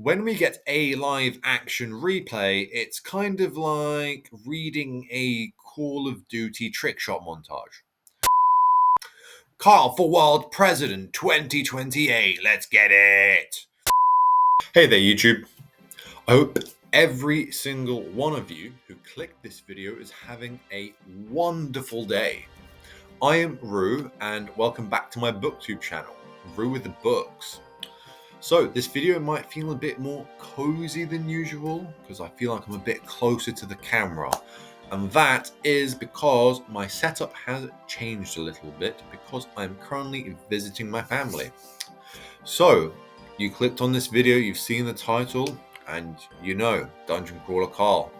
When we get a live action replay, it's kind of like reading a Call of Duty trick shot montage. Carl for World President 2028, let's get it! Hey there, YouTube. I hope every single one of you who clicked this video is having a wonderful day. I am Rue, and welcome back to my BookTube channel, Rue with the Books. So this video might feel a bit more cozy than usual because I feel like I'm a bit closer to the camera, and that is because my setup has changed a little bit because I'm currently visiting my family. So you clicked on this video, you've seen the title, and you know Dungeon Crawler Carl.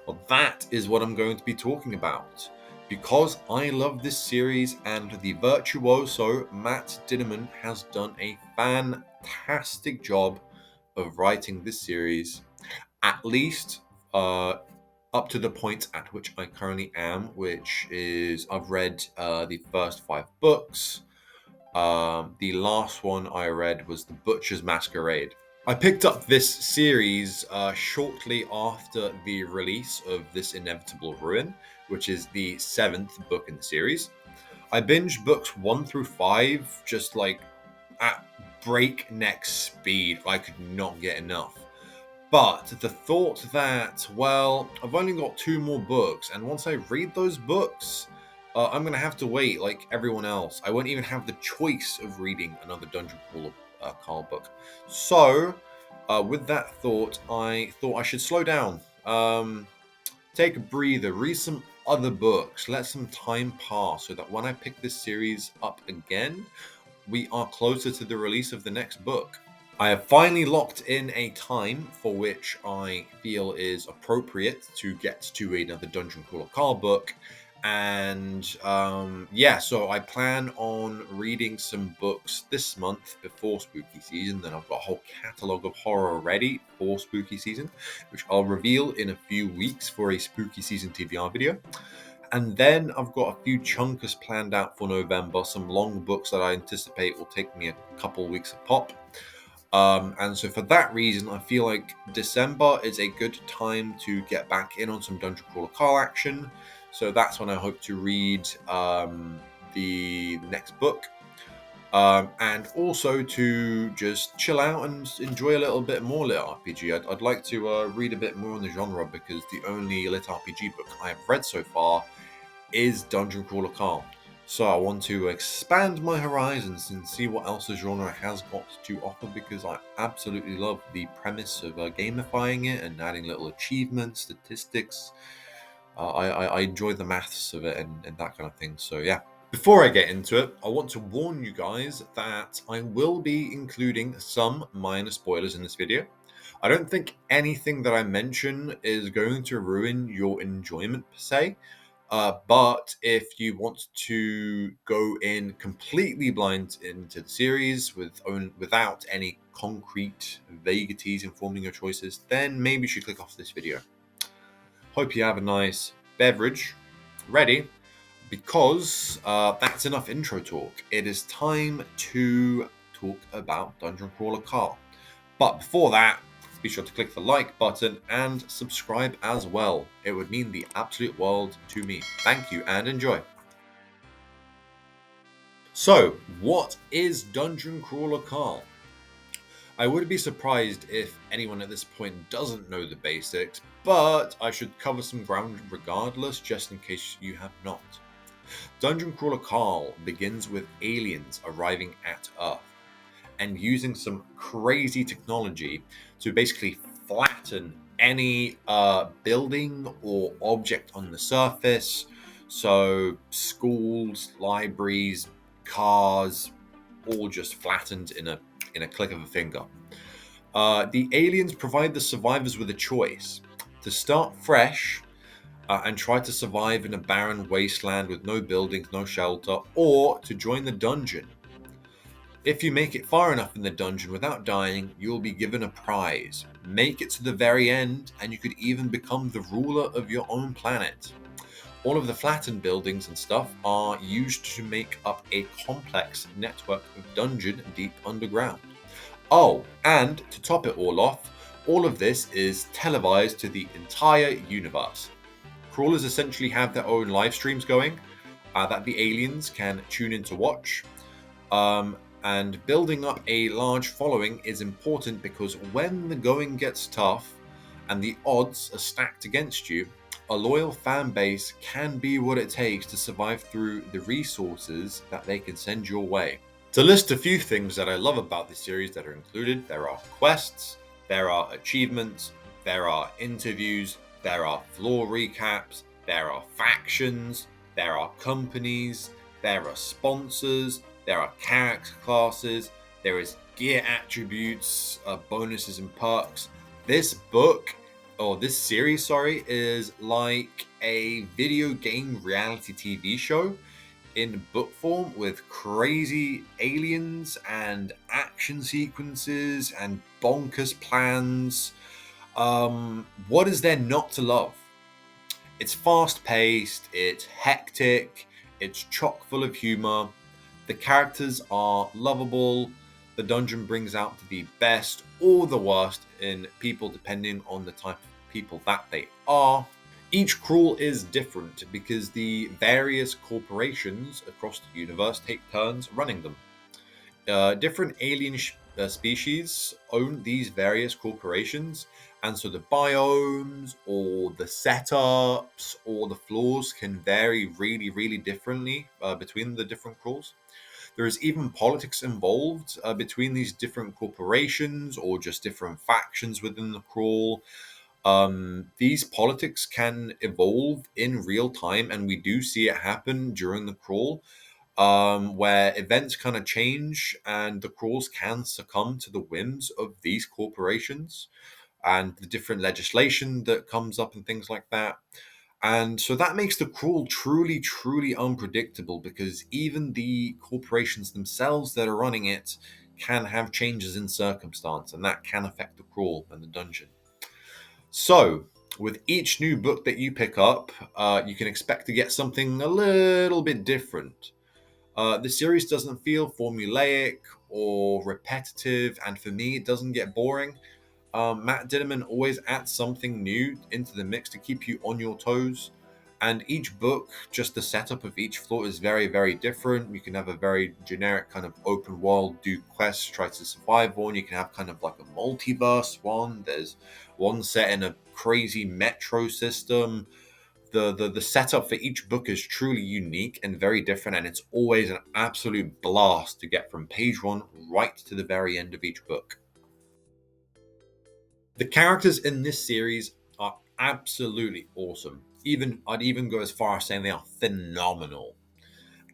Well, that is what I'm going to be talking about. Because I love this series and the virtuoso Matt Dinneman has done a fantastic job of writing this series, at least up to the point at which I currently am, which is I've read the first 5 books. The last one I read was The Butcher's Masquerade. I picked up this series shortly after the release of This Inevitable Ruin, which is the 7th book in the series. I binged books 1 through 5 just like at breakneck speed. I could not get enough. But the thought that, well, I've only got 2 more books, and once I read those books, I'm going to have to wait like everyone else. I won't even have the choice of reading another Dungeon Crawler Carl book. So, with that thought I should slow down, take a breather, read some other books, let some time pass so that when I pick this series up again, we are closer to the release of the next book. I have finally locked in a time for which I feel is appropriate to get to another Dungeon Crawler Carl book. And so I plan on reading some books this month before spooky season. Then I've got a whole catalogue of horror ready for spooky season, which I'll reveal in a few weeks for a spooky season TBR video. And then I've got a few chunkers planned out for November, some long books that I anticipate will take me a couple weeks a pop. And so for that reason, I feel like December is a good time to get back in on some Dungeon Crawler Carl action. So that's when I hope to read the next book. And also to just chill out and enjoy a little bit more LitRPG. I'd like to read a bit more in the genre because the only LitRPG book I have read so far is Dungeon Crawler Carl. So I want to expand my horizons and see what else the genre has got to offer because I absolutely love the premise of gamifying it and adding little achievements, statistics. I enjoy the maths of it and that kind of thing. So yeah. Before I get into it, I want to warn you guys that I will be including some minor spoilers in this video. I don't think anything that I mention is going to ruin your enjoyment per se. But if you want to go in completely blind into the series without any concrete vagaries informing your choices, then maybe you should click off this video. Hope you have a nice beverage ready, because that's enough intro talk. It is time to talk about Dungeon Crawler Carl. But before that, be sure to click the like button and subscribe as well. It would mean the absolute world to me. Thank you and enjoy. So, what is Dungeon Crawler Carl? I would be surprised if anyone at this point doesn't know the basics, but I should cover some ground regardless, just in case you have not. Dungeon Crawler Carl begins with aliens arriving at Earth and using some crazy technology to basically flatten any building or object on the surface. So schools, libraries, cars, all just flattened in a click of a finger. The aliens provide the survivors with a choice: to start fresh and try to survive in a barren wasteland with no buildings, no shelter, or to join the dungeon. If you make it far enough in the dungeon without dying, you will be given a prize. Make it to the very end, and you could even become the ruler of your own planet. All of the flattened buildings and stuff are used to make up a complex network of dungeon deep underground. Oh, and to top it all off, All of this is televised to the entire universe. Crawlers essentially have their own live streams going that the aliens can tune in to watch. And building up a large following is important because when the going gets tough and the odds are stacked against you, a loyal fan base can be what it takes to survive through the resources that they can send your way. To list a few things that I love about the series that are included, there are quests, there are achievements, there are interviews, there are floor recaps, there are factions, there are companies, there are sponsors, there are character classes, there is gear attributes, bonuses and perks. This book, or this series, sorry, is like a video game reality TV show in book form with crazy aliens and action sequences and bonkers plans. What is there not to love? It's fast paced, it's hectic, it's chock full of humor. The characters are lovable. The dungeon brings out the best or the worst in people depending on the type of people that they are. Each crawl is different because the various corporations across the universe take turns running them. Different alien species own these various corporations, and so the biomes or the setups or the floors can vary really, really differently between the different crawls. There is even politics involved between these different corporations or just different factions within the crawl. These politics can evolve in real time, and we do see it happen during the crawl, where events kind of change and the crawls can succumb to the whims of these corporations and the different legislation that comes up and things like that. And so that makes the crawl truly, truly unpredictable because even the corporations themselves that are running it can have changes in circumstance, and that can affect the crawl and the dungeon. So, with each new book that you pick up, you can expect to get something a little bit different. The series doesn't feel formulaic or repetitive, and for me, it doesn't get boring. Matt Dinnerman always adds something new into the mix to keep you on your toes. And each book, just the setup of each floor is very, very different. You can have a very generic kind of open world, do quests, try to survive one. You can have kind of like a multiverse one. There's one set in a crazy metro system. The setup for each book is truly unique and very different, and it's always an absolute blast to get from page one right to the very end of each book. The characters in this series are absolutely awesome. I'd even go as far as saying they are phenomenal.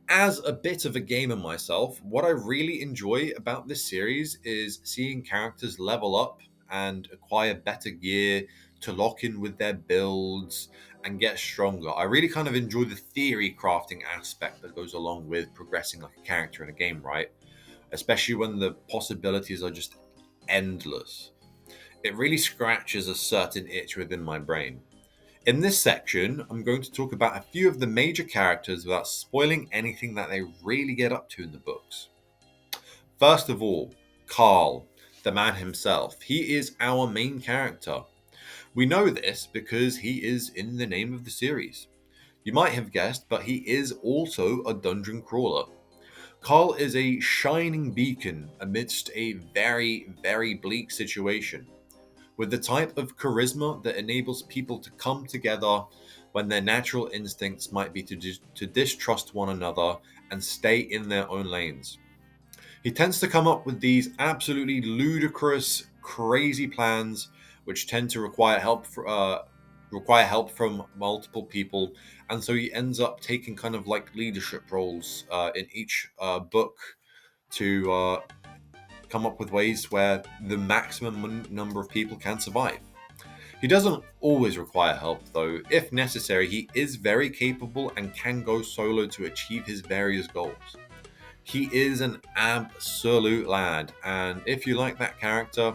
As a bit of a gamer myself, what I really enjoy about this series is seeing characters level up and acquire better gear to lock in with their builds and get stronger. I really kind of enjoy the theory crafting aspect that goes along with progressing like a character in a game, right? Especially when the possibilities are just endless. It really scratches a certain itch within my brain. In this section, I'm going to talk about a few of the major characters without spoiling anything that they really get up to in the books. First of all, Carl, the man himself. He is our main character. We know this because he is in the name of the series. You might have guessed, but he is also a dungeon crawler. Carl is a shining beacon amidst a very, very bleak situation, with the type of charisma that enables people to come together when their natural instincts might be to distrust one another and stay in their own lanes. He tends to come up with these absolutely ludicrous, crazy plans, which tend to require help from multiple people, and so he ends up taking kind of like leadership roles in each book to come up with ways where the maximum number of people can survive. He doesn't always require help, though. If necessary, he is very capable and can go solo to achieve his various goals. He is an absolute lad, and if you like that character,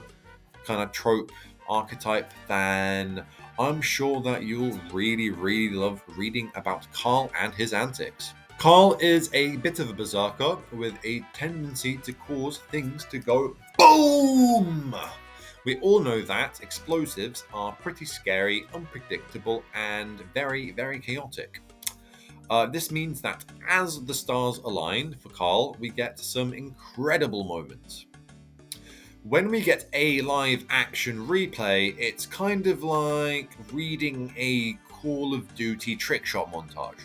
kind of trope, archetype, then I'm sure that you'll really, really love reading about Carl and his antics. Carl is a bit of a berserker with a tendency to cause things to go boom We all know that explosives are pretty scary, unpredictable, and very, very chaotic. This means that as the stars align for Carl, we get some incredible moments. When we get a live action replay, it's kind of like reading a Call of Duty trickshot montage.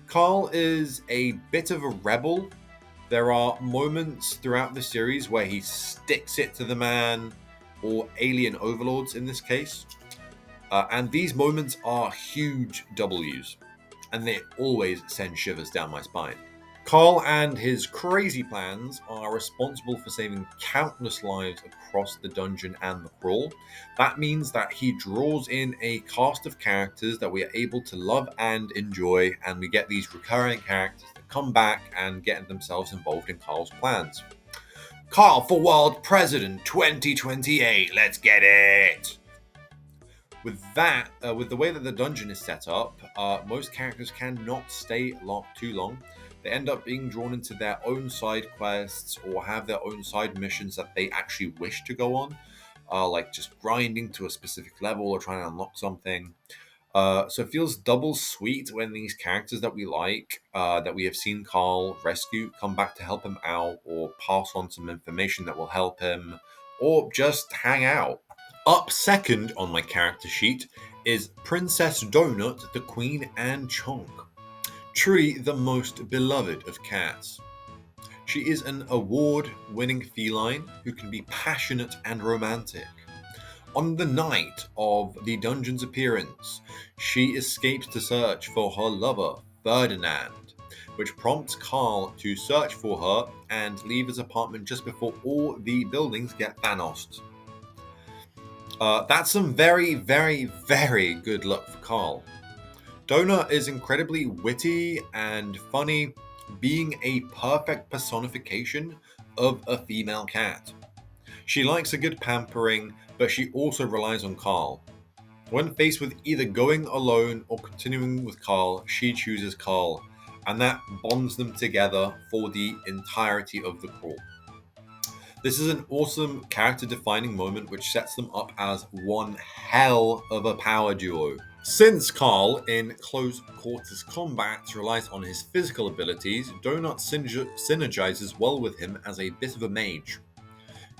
Carl is a bit of a rebel. There are moments throughout the series where he sticks it to the man, or alien overlords in this case. And these moments are huge W's, and they always send shivers down my spine. Carl and his crazy plans are responsible for saving countless lives across the dungeon and the crawl. That means that he draws in a cast of characters that we are able to love and enjoy, and we get these recurring characters that come back and get themselves involved in Carl's plans. Carl for World President 2028, let's get it! With the way that the dungeon is set up, most characters cannot stay locked too long. They end up being drawn into their own side quests or have their own side missions that they actually wish to go on, like just grinding to a specific level or trying to unlock something. So it feels double sweet when these characters that we like, that we have seen Carl rescue, come back to help him out or pass on some information that will help him, or just hang out. Up second on my character sheet is Princess Donut, the Queen and Chonk. Truly the most beloved of cats. She is an award-winning feline who can be passionate and romantic. On the night of the dungeon's appearance, she escapes to search for her lover, Ferdinand, which prompts Carl to search for her and leave his apartment just before all the buildings get Thanos'd. That's some very, very, very good luck for Carl. Donut is incredibly witty and funny, being a perfect personification of a female cat. She likes a good pampering, but she also relies on Carl. When faced with either going alone or continuing with Carl, she chooses Carl, and that bonds them together for the entirety of the crawl. This is an awesome character-defining moment which sets them up as one hell of a power duo. Since Carl, in close quarters combat, relies on his physical abilities, Donut synergizes well with him as a bit of a mage.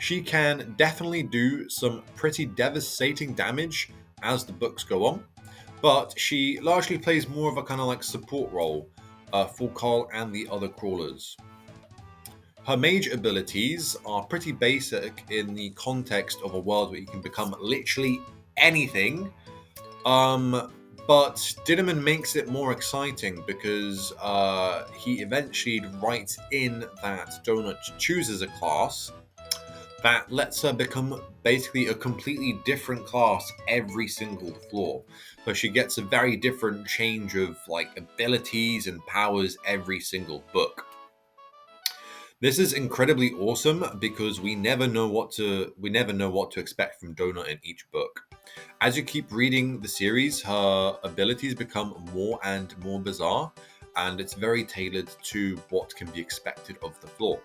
She can definitely do some pretty devastating damage as the books go on, but she largely plays more of a kind of like support role for Carl and the other crawlers. Her mage abilities are pretty basic in the context of a world where you can become literally anything. But Dinnerman makes it more exciting because he eventually writes in that Donut chooses a class that lets her become basically a completely different class every single floor. So she gets a very different change of like abilities and powers every single book. This is incredibly awesome because we never know what to expect from Donut in each book. As you keep reading the series, her abilities become more and more bizarre, and it's very tailored to what can be expected of the floor.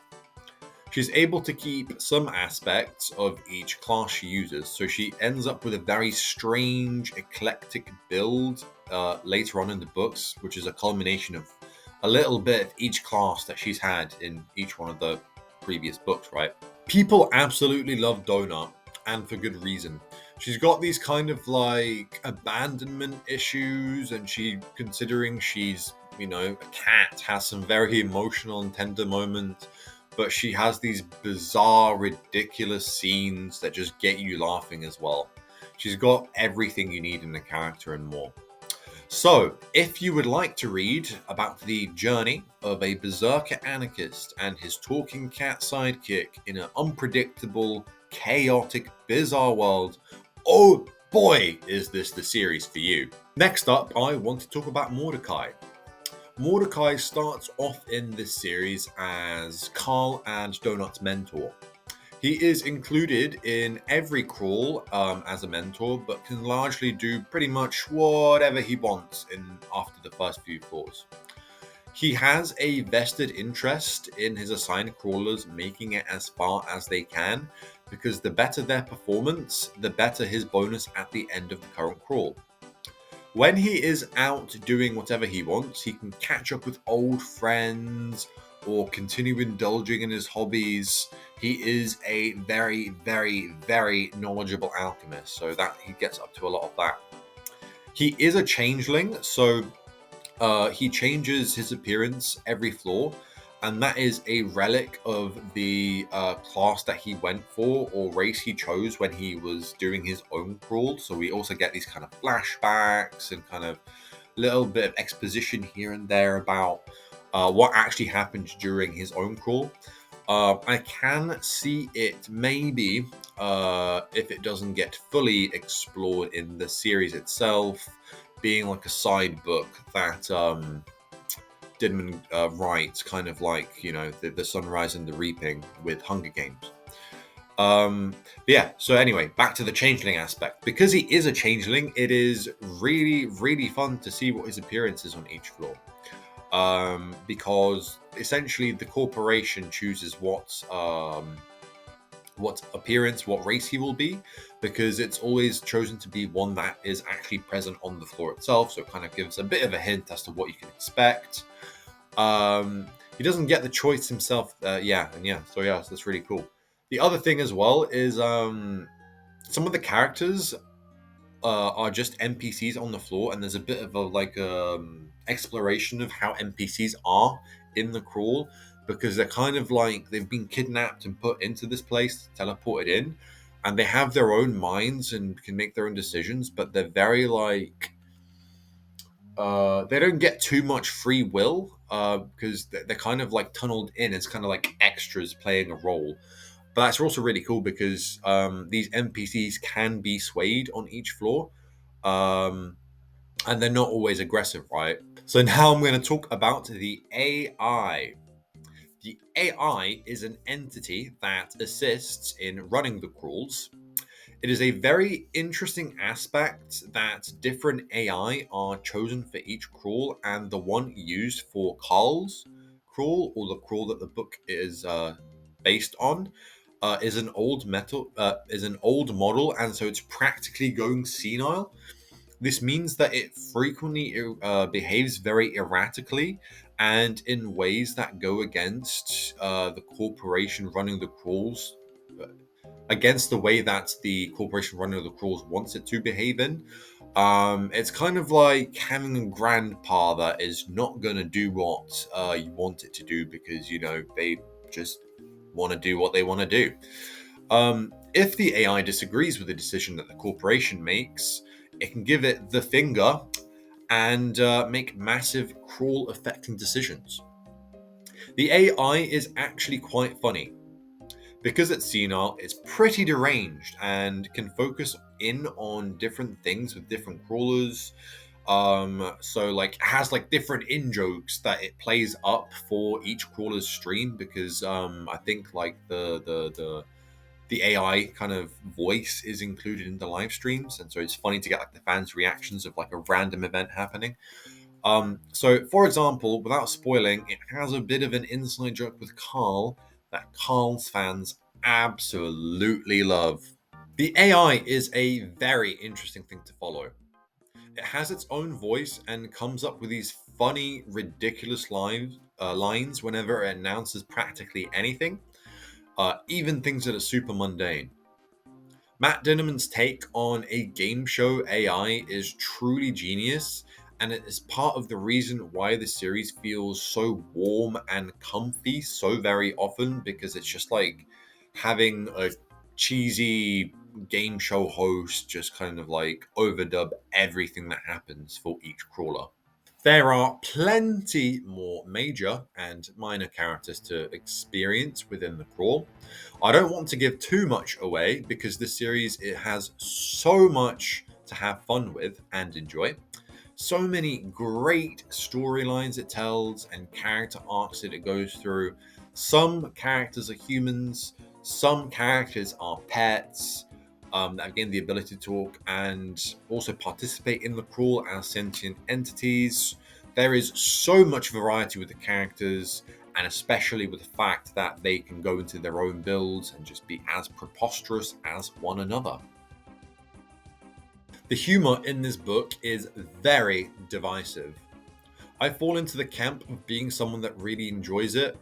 She's able to keep some aspects of each class she uses, so she ends up with a very strange, eclectic build later on in the books, which is a culmination of a little bit of each class that she's had in each one of the previous books, right? People absolutely love Donut, and for good reason. She's got these kind of like abandonment issues, and considering she's, a cat, has some very emotional and tender moments, but she has these bizarre, ridiculous scenes that just get you laughing as well. She's got everything you need in a character and more. So, if you would like to read about the journey of a berserker anarchist and his talking cat sidekick in an unpredictable, chaotic, bizarre world, oh boy, is this the series for you. Next up, I want to talk about Mordecai. Mordecai starts off in this series as Carl and Donut's mentor. He is included in every crawl as a mentor, but can largely do pretty much whatever he wants after the first few crawls. He has a vested interest in his assigned crawlers making it as far as they can, because the better their performance, the better his bonus at the end of the current crawl. When he is out doing whatever he wants, he can catch up with old friends or continue indulging in his hobbies. He is a very, very, very knowledgeable alchemist, so that he gets up to a lot of that. He is a changeling, so he changes his appearance every floor, and that is a relic of the class that he went for or race he chose when he was doing his own crawl. So we also get these kind of flashbacks and kind of little bit of exposition here and there about what actually happened during his own crawl. I can see it maybe if it doesn't get fully explored in the series itself, being like a side book that Didman writes, kind of like, you know, the Sunrise and the Reaping with Hunger Games. But yeah, so anyway, back to the changeling aspect. Because he is a changeling, it is really, really fun to see what his appearance is on each floor. Because essentially the corporation chooses what appearance, what race he will be, because it's always chosen to be one that is actually present on the floor itself, so it kind of gives a bit of a hint as to what you can expect. He doesn't get the choice himself, so that's really cool. The other thing as well is some of the characters are just NPCs on the floor, and there's a bit of a exploration of how NPCs are in the crawl, because they're kind of like they've been kidnapped and put into this place, teleported in, and they have their own minds and can make their own decisions, but they're very like they don't get too much free will because they're kind of like tunneled in. It's kind of like extras playing a role. But that's also really cool because these NPCs can be swayed on each floor, and they're not always aggressive, right? So now I'm going to talk about the AI. The AI is an entity that assists in running the crawls. It is a very interesting aspect that different AI are chosen for each crawl, and the one used for Carl's crawl, or the crawl that the book is based on, is an old model, and so it's practically going senile. This means that it frequently behaves very erratically and in ways that go against the corporation running the crawls, against the way that the corporation running the crawls wants it to behave in. It's kind of like having a grandpa that is not going to do what you want it to do because, you know, they just want to do what they want to do. If the AI disagrees with the decision that the corporation makes, it can give it the finger and make massive crawl affecting decisions. The AI is actually quite funny. Because it's senile, it's pretty deranged and can focus in on different things with different crawlers. So like it has like different in jokes that it plays up for each crawler's stream, because I think like the AI kind of voice is included in the live streams, and so it's funny to get like the fans' reactions of like a random event happening. So for example, without spoiling, it has a bit of an inside joke with Carl that Carl's fans absolutely love. The AI is a very interesting thing to follow. It has its own voice and comes up with these funny, ridiculous lines whenever it announces practically anything, even things that are super mundane. Matt Dinnerman's take on a game show AI is truly genius, and it is part of the reason why the series feels so warm and comfy so very often, because it's just like having a cheesy game show host just kind of like overdub everything that happens for each crawler. There are plenty more major and minor characters to experience within the crawl. I don't want to give too much away because this series, it has so much to have fun with and enjoy. So many great storylines it tells and character arcs that it goes through. Some characters are humans, some characters are pets that gain the ability to talk and also participate in the crawl as sentient entities. There is so much variety with the characters, and especially with the fact that they can go into their own builds and just be as preposterous as one another. The humor in this book is very divisive. I fall into the camp of being someone that really enjoys it.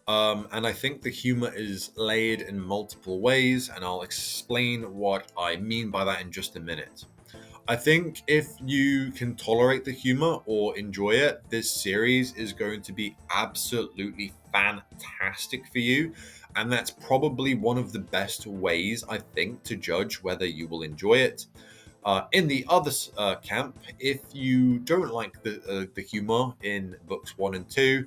And I think the humor is layered in multiple ways, and I'll explain what I mean by that in just a minute. I think if you can tolerate the humor or enjoy it, this series is going to be absolutely fantastic for you. And that's probably one of the best ways, I think, to judge whether you will enjoy it. In the other camp, if you don't like the humor in books 1 and 2,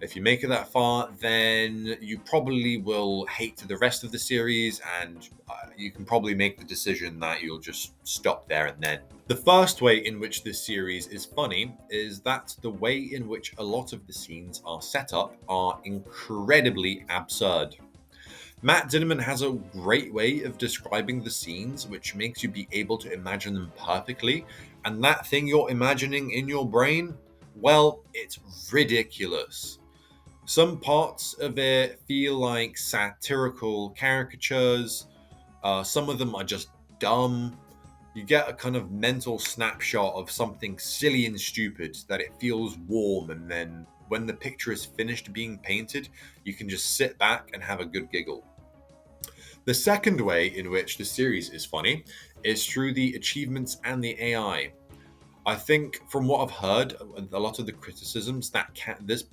if you make it that far, then you probably will hate the rest of the series, and you can probably make the decision that you'll just stop there and then. The first way in which this series is funny is that the way in which a lot of the scenes are set up are incredibly absurd. Matt Dinniman has a great way of describing the scenes, which makes you be able to imagine them perfectly. And that thing you're imagining in your brain, well, it's ridiculous. Some parts of it feel like satirical caricatures. Some of them are just dumb. You get a kind of mental snapshot of something silly and stupid that it feels warm, and then when the picture is finished being painted, you can just sit back and have a good giggle. The second way in which the series is funny is through the achievements and the AI. I think, from what I've heard, a lot of the criticisms this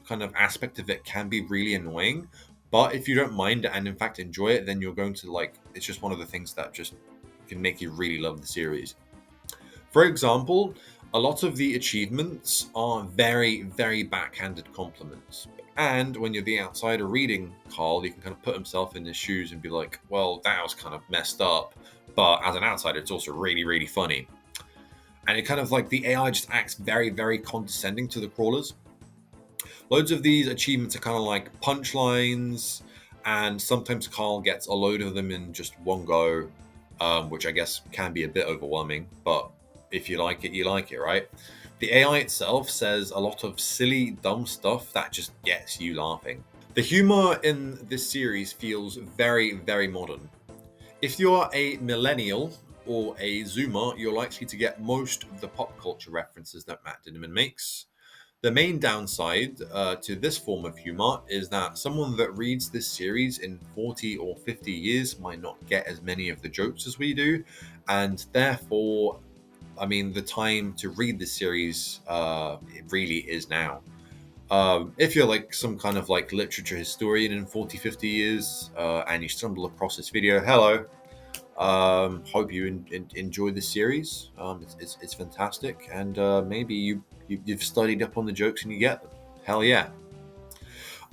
kind of aspect of it can be really annoying. But if you don't mind it and in fact enjoy it, then you're going to like. It's just one of the things that just can make you really love the series. For example, a lot of the achievements are very, very backhanded compliments. And when you're the outsider reading Carl, you can kind of put himself in his shoes and be like, well, that was kind of messed up. But as an outsider, it's also really, really funny. And it kind of like the AI just acts very, very condescending to the crawlers. Loads of these achievements are kind of like punchlines, and sometimes Carl gets a load of them in just one go, which I guess can be a bit overwhelming. But if you like it, you like it, right? The AI itself says a lot of silly, dumb stuff that just gets you laughing. The humor in this series feels very, very modern. If you're a millennial or a zoomer, you're likely to get most of the pop culture references that Matt Dinniman makes. The main downside to this form of humor is that someone that reads this series in 40 or 50 years might not get as many of the jokes as we do, and therefore, I mean, the time to read this series it really is now. If you're like some kind of like literature historian in 40, 50 years and you stumble across this video, hello. Hope you enjoy this series. It's fantastic, and maybe you've studied up on the jokes and you get them. Hell yeah!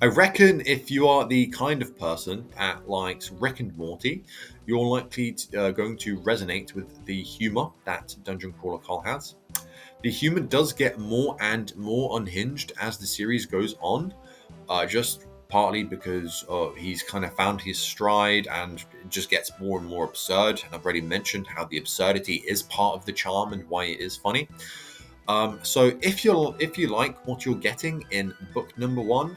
I reckon if you are the kind of person that likes Rick and Morty, you're likely going to resonate with the humor that Dungeon Crawler Carl has. The humor does get more and more unhinged as the series goes on, just partly because he's kind of found his stride and it just gets more and more absurd. And I've already mentioned how the absurdity is part of the charm and why it is funny. So if you like what you're getting in book number 1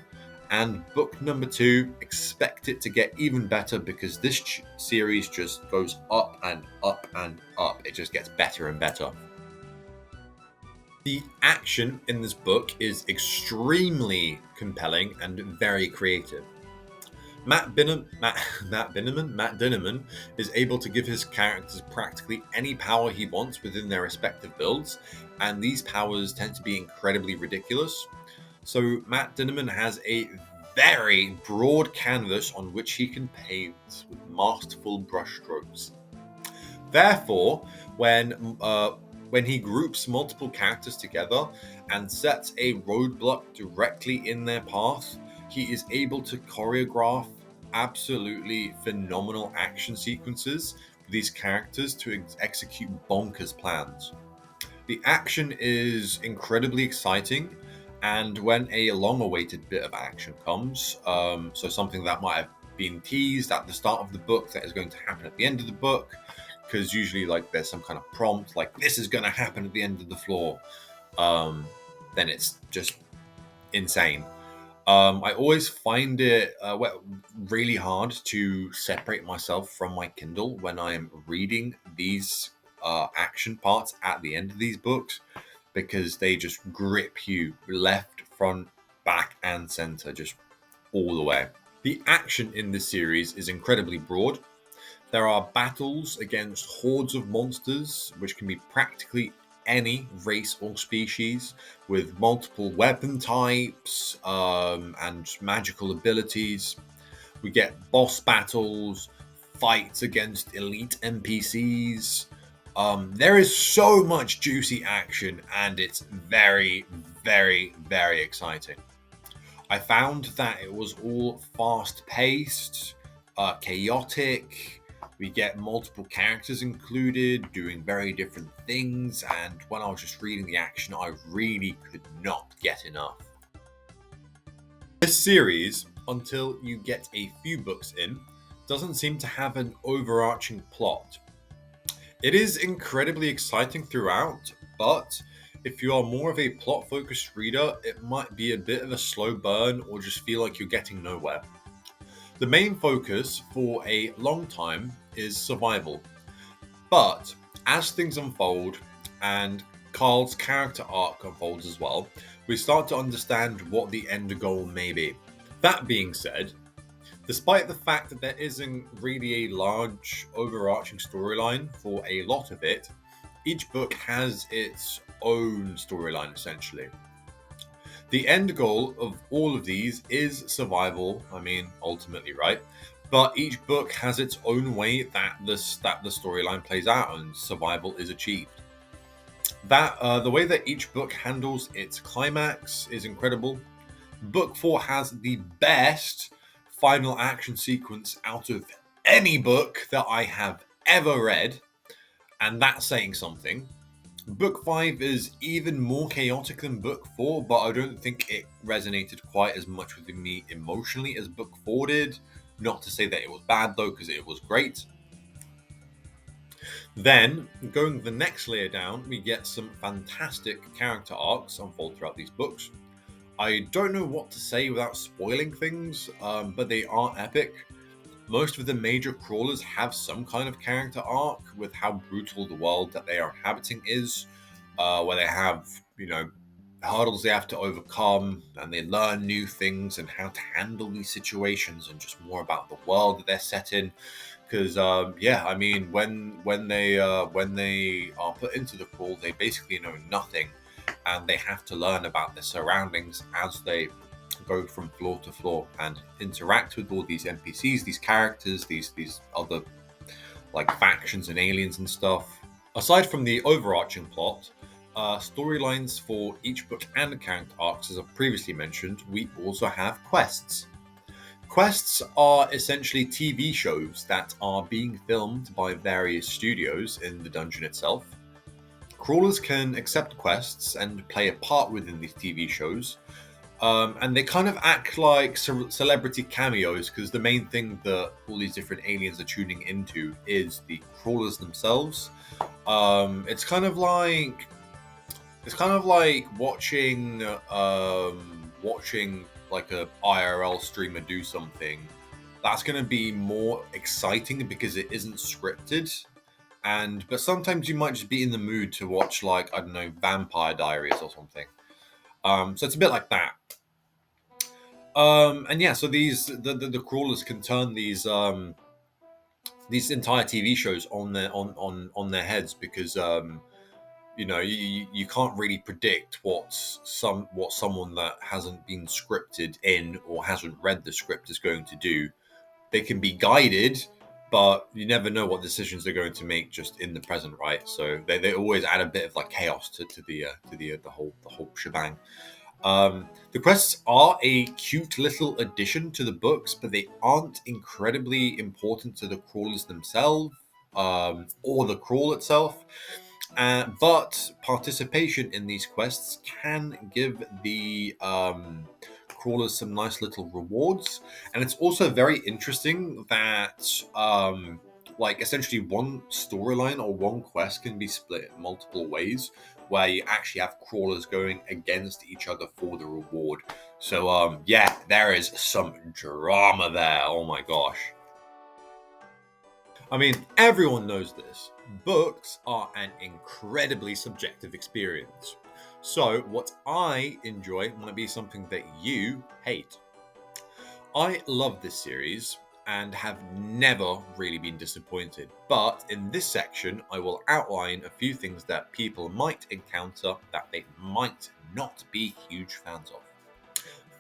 and book number 2, expect it to get even better because this series just goes up and up and up. It just gets better and better. The action in this book is extremely compelling and very creative. Matt Dinniman is able to give his characters practically any power he wants within their respective builds, and these powers tend to be incredibly ridiculous. So Matt Dinniman has a very broad canvas on which he can paint with masterful brushstrokes. Therefore, when he groups multiple characters together and sets a roadblock directly in their path, he is able to choreograph absolutely phenomenal action sequences for these characters to execute bonkers plans. The action is incredibly exciting, and when a long-awaited bit of action comes, so something that might have been teased at the start of the book that is going to happen at the end of the book, because usually like there's some kind of prompt like this is going to happen at the end of the floor, then it's just insane. I always find it really hard to separate myself from my Kindle when I'm reading these action parts at the end of these books, because they just grip you left, front, back, and center, just all the way. The action in this series is incredibly broad. There are battles against hordes of monsters, which can be practically any race or species, with multiple weapon types and magical abilities. We get boss battles, fights against elite NPCs. There is so much juicy action, and it's very, very, very exciting. I found that it was all fast paced, chaotic. We get multiple characters included doing very different things, and when I was just reading the action, I really could not get enough. This series, until you get a few books in, doesn't seem to have an overarching plot. It is incredibly exciting throughout, but if you are more of a plot focused reader, it might be a bit of a slow burn or just feel like you're getting nowhere. The main focus for a long time is survival, but as things unfold and Carl's character arc unfolds as well, we start to understand what the end goal may be. That being said, despite the fact that there isn't really a large overarching storyline for a lot of it, each book has its own storyline essentially. The end goal of all of these is survival, I mean, ultimately, right? But each book has its own way that the storyline plays out and survival is achieved. The way that each book handles its climax is incredible. Book 4 has the best final action sequence out of any book that I have ever read, and that's saying something. Book 5 is even more chaotic than Book 4, but I don't think it resonated quite as much with me emotionally as Book 4 did. Not to say that it was bad though, because it was great. Then, going the next layer down, we get some fantastic character arcs unfold throughout these books. I don't know what to say without spoiling things, but they are epic. Most of the major crawlers have some kind of character arc with how brutal the world that they are inhabiting is, where they have, hurdles they have to overcome, and they learn new things and how to handle these situations, and just more about the world that they're set in. Because I mean, when they are put into the crawl, they basically know nothing, and they have to learn about their surroundings as they go from floor to floor and interact with all these NPCs, these characters, these other like factions and aliens and stuff. Aside from the overarching plot, storylines for each book and character arcs, as I've previously mentioned, we also have quests. Quests are essentially TV shows that are being filmed by various studios in the dungeon itself. Crawlers can accept quests and play a part within these TV shows, and they kind of act like celebrity cameos, because the main thing that all these different aliens are tuning into is the crawlers themselves. It's kind of like watching like a IRL streamer do something. That's going to be more exciting because it isn't scripted. But sometimes you might just be in the mood to watch, like, I don't know, Vampire Diaries or something. So it's a bit like that. And yeah, so the crawlers can turn these entire TV shows on their heads, because you can't really predict what someone that hasn't been scripted in or hasn't read the script is going to do. They can be guided, but you never know what decisions they're going to make just in the present, right? So they always add a bit of like chaos to the whole shebang. The quests are a cute little addition to the books, but they aren't incredibly important to the crawlers themselves, or the crawl itself. But participation in these quests can give the crawlers some nice little rewards, and it's also very interesting that like essentially one storyline or one quest can be split multiple ways, where you actually have crawlers going against each other for the reward. So yeah, there is some drama there. Oh my gosh. I mean, everyone knows this. Books are an incredibly subjective experience. So, what I enjoy might be something that you hate. I love this series and have never really been disappointed, but in this section, I will outline a few things that people might encounter that they might not be huge fans of.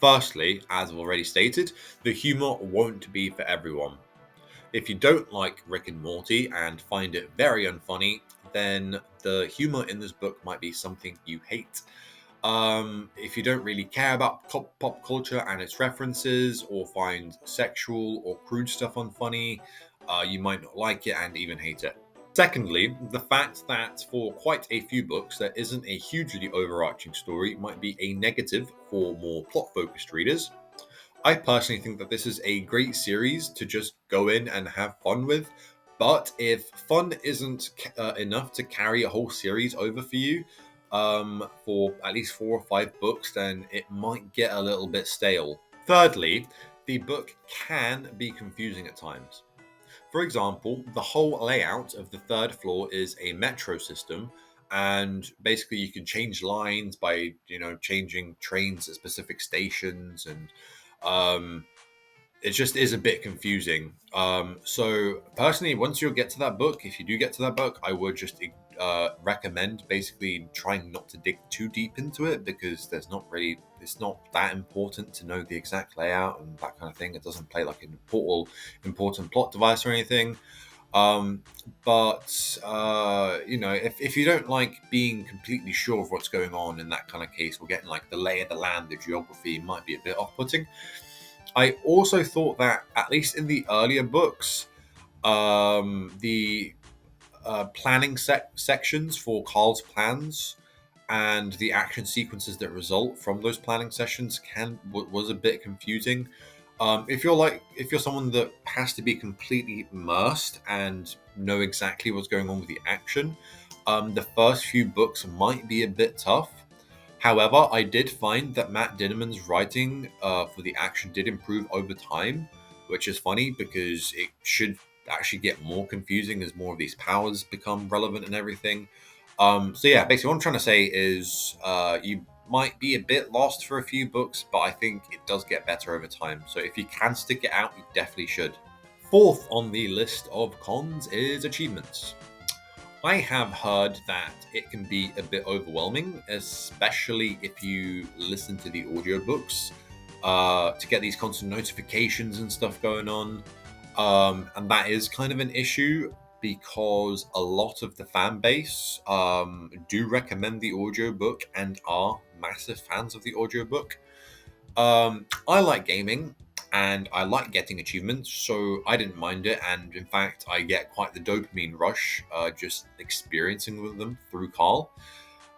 Firstly, as I've already stated, the humour won't be for everyone. If you don't like Rick and Morty and find it very unfunny, then the humor in this book might be something you hate. If you don't really care about pop culture and its references, or find sexual or crude stuff unfunny, you might not like it and even hate it. Secondly, the fact that for quite a few books there isn't a hugely overarching story might be a negative for more plot focused readers. I personally think that this is a great series to just go in and have fun with. But if fun isn't enough to carry a whole series over for you, for at least 4 or 5 books, then it might get a little bit stale. Thirdly, the book can be confusing at times. For example, the whole layout of the third floor is a metro system, and basically you can change lines by changing trains at specific stations, and um, it just is a bit confusing. So personally, once you get to that book, if you do get to that book, I would just recommend basically trying not to dig too deep into it, because it's not that important to know the exact layout and that kind of thing. It doesn't play like an important plot device or anything. Um, but if you don't like being completely sure of what's going on in that kind of case, or getting like the lay of the land, the geography might be a bit off-putting. I also thought that, at least in the earlier books, the planning sections for Carl's plans and the action sequences that result from those planning sessions was a bit confusing. If you're someone that has to be completely immersed and know exactly what's going on with the action, the first few books might be a bit tough. However, I did find that Matt Dinneman's writing for the action did improve over time, which is funny because it should actually get more confusing as more of these powers become relevant and everything. So yeah, basically what I'm trying to say is you might be a bit lost for a few books, but I think it does get better over time. So if you can stick it out, you definitely should. Fourth on the list of cons is achievements. I have heard that it can be a bit overwhelming, especially if you listen to the audiobooks, to get these constant notifications and stuff going on. And that is kind of an issue, because a lot of the fan base do recommend the audiobook and are massive fans of the audiobook. I like gaming and I like getting achievements, so I didn't mind it. And in fact, I get quite the dopamine rush just experiencing with them through Carl.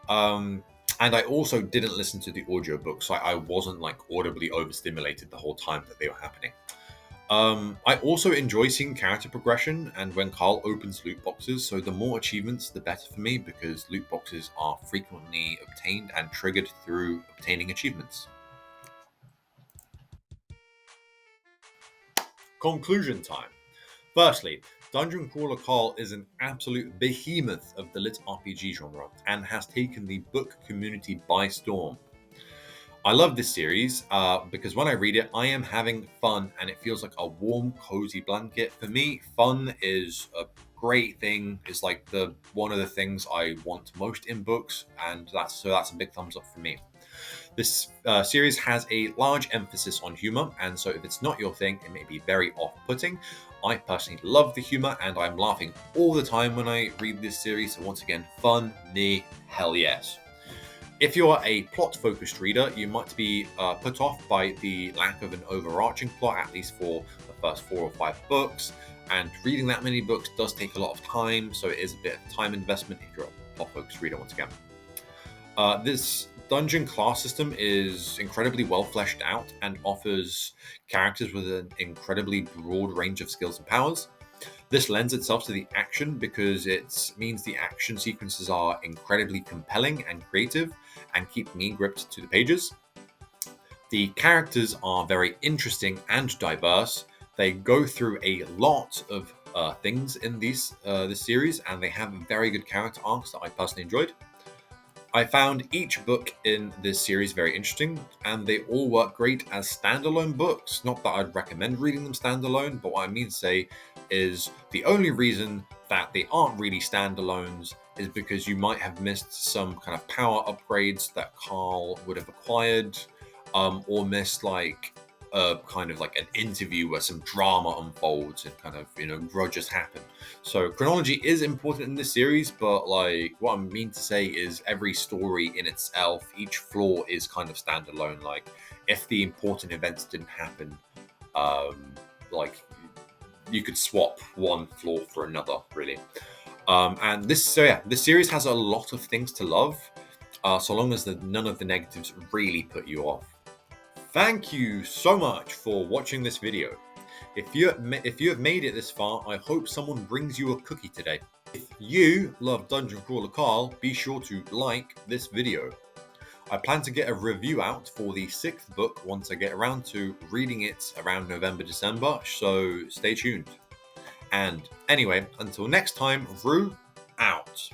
Um, and I also didn't listen to the audiobook, so I wasn't like audibly overstimulated the whole time that they were happening. I also enjoy seeing character progression and when Carl opens loot boxes, so the more achievements, the better for me, because loot boxes are frequently obtained and triggered through obtaining achievements. Conclusion time. Firstly, Dungeon Crawler Carl is an absolute behemoth of the lit RPG genre and has taken the book community by storm. I love this series because when I read it, I am having fun and it feels like a warm, cozy blanket. For me, fun is a great thing. It's like the one of the things I want most in books, and that's a big thumbs up for me. This series has a large emphasis on humor, and so if it's not your thing, it may be very off-putting. I personally love the humor, and I'm laughing all the time when I read this series. So once again, fun me, hell yes. If you are a plot-focused reader, you might be put off by the lack of an overarching plot, at least for the first 4 or 5 books. And reading that many books does take a lot of time, so it is a bit of time investment if you're a plot-focused reader once again. This dungeon class system is incredibly well fleshed out and offers characters with an incredibly broad range of skills and powers. This lends itself to the action because it means the action sequences are incredibly compelling and creative and keep me gripped to the pages. The characters are very interesting and diverse. They go through a lot of things in this series, and they have very good character arcs that I personally enjoyed. I found each book in this series very interesting, and they all work great as standalone books. Not that I'd recommend reading them standalone, but what I mean to say is the only reason that they aren't really standalones is because you might have missed some kind of power upgrades that Carl would have acquired, or missed like a kind of like an interview where some drama unfolds and kind of grudges happen. So chronology is important in this series, but like what I mean to say is every story in itself, each floor is kind of standalone. Like if the important events didn't happen, like you could swap one floor for another, really. And this series has a lot of things to love, so long as none of the negatives really put you off. Thank you so much for watching this video. If you have made it this far, I hope someone brings you a cookie today. If you love Dungeon Crawler Carl, be sure to like this video. I plan to get a review out for the 6th book once I get around to reading it around November, December, so stay tuned. And anyway, until next time, Rue out.